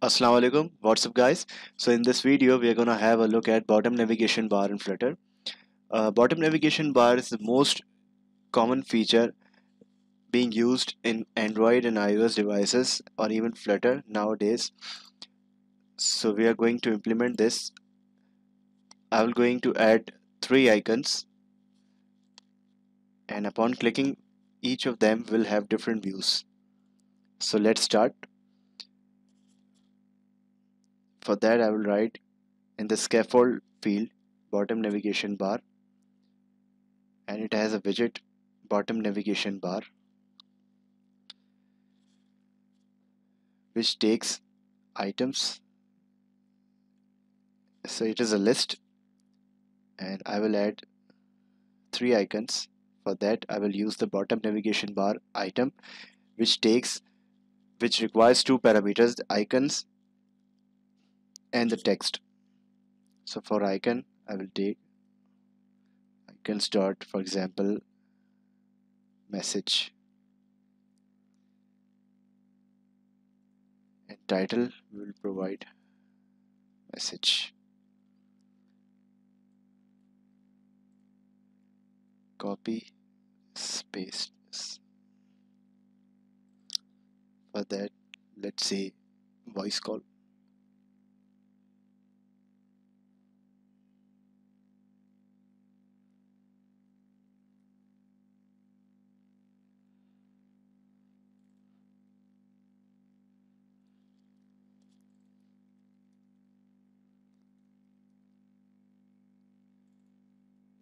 Assalamu alaikum. What's up, guys? So in this video, we are gonna have a look at bottom navigation bar in Flutter. Bottom navigation bar is the most common feature being used in Android and iOS devices or even Flutter nowadays. So we are going to implement this. I'm going to add three icons, and upon clicking each of them will have different views. So let's start. For that, I will write in the scaffold field bottom navigation bar, and it has a widget bottom navigation bar which takes items. So it is a list, and I will add three icons. For that, I will use the bottom navigation bar item which requires two parameters, the icons and the text. So for icon, I will take icons dot, for example, message, and title we will provide message. Copy, paste this. For that, let's say voice call.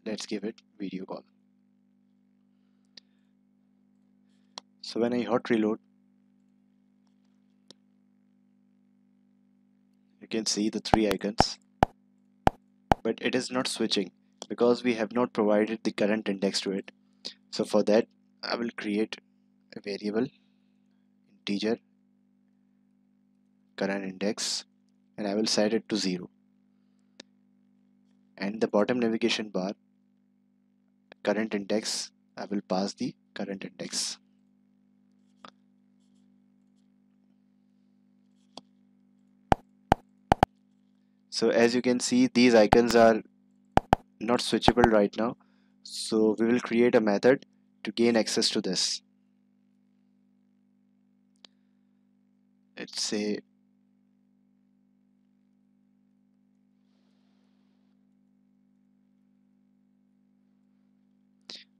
Let's give it video call. So when I hot reload, you can see the three icons, but it is not switching because we have not provided the current index to it. So for that, I will create a variable integer current index, and I will set it to 0. And the bottom navigation bar current index, I will pass the current index. So as you can see, these icons are not switchable right now. So we will create a method to gain access to this. Let's say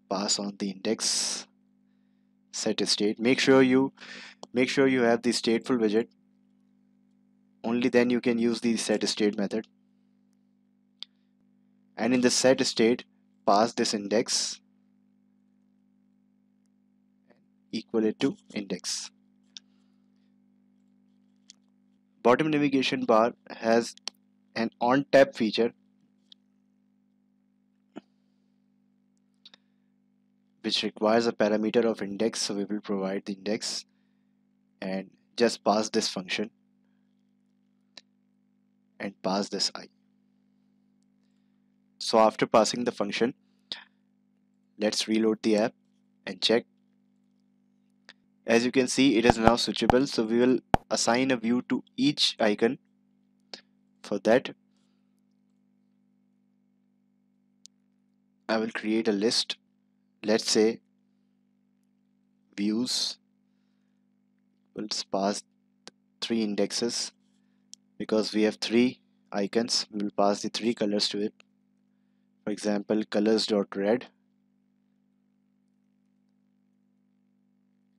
pass on the index, set state. Make sure you have the stateful widget. Only then you can use the set state method. And in the set state, pass this index, equal it to index. Bottom navigation bar has an on tab feature which requires a parameter of index, so we will provide the index and just pass this function and pass this I. So after passing the function, let's reload the app and check. As you can see, it is now switchable, so we will assign a view to each icon. For that, I will create a list. Let's say views. We'll pass three indexes because we have three icons. We will pass the three colors to it. For example, colors.red,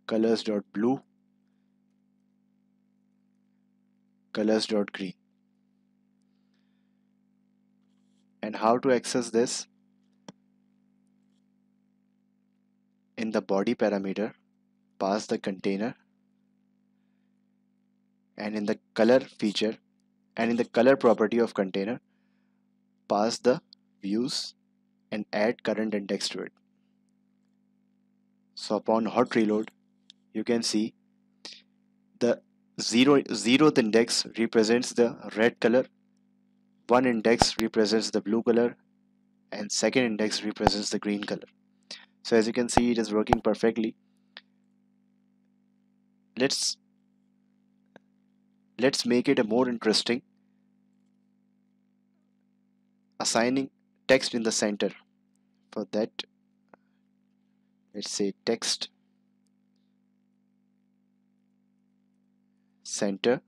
colors.blue, colors.green. And how to access this? In the body parameter, pass the container, and in the color feature and in the color property of container, pass the views and add current index to it. So upon hot reload, you can see the zeroth index represents the red color, one index represents the blue color, and second index represents the green color. So as you can see, it is working perfectly. Let's let's make it a more interesting, assigning text in the center. For that, let's say text center,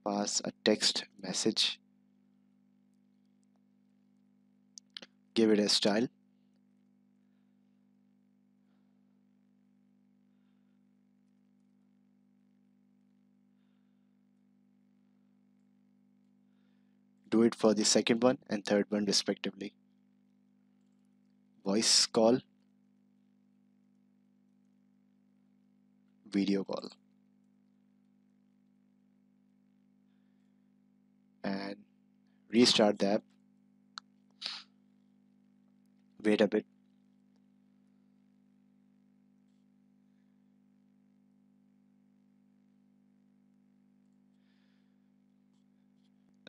pass a text message, give it a style, do it for the second one and third one respectively. Voice call, video call, and restart the app. Wait a bit.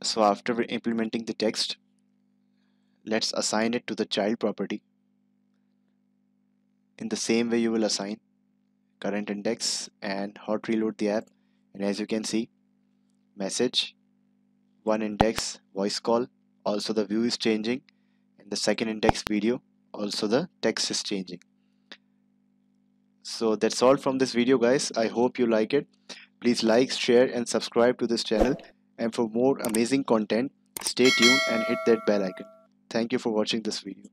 So after implementing the text, let's assign it to the child property. In the same way you will assign current index and hot reload the app, and as you can see, message, one index voice call, also the view is changing, and the second index video, also the text is changing. So that's all from this video, guys. I hope you like it. Please like, share and subscribe to this channel, and for more amazing content, stay tuned and hit that bell icon. Thank you for watching this video.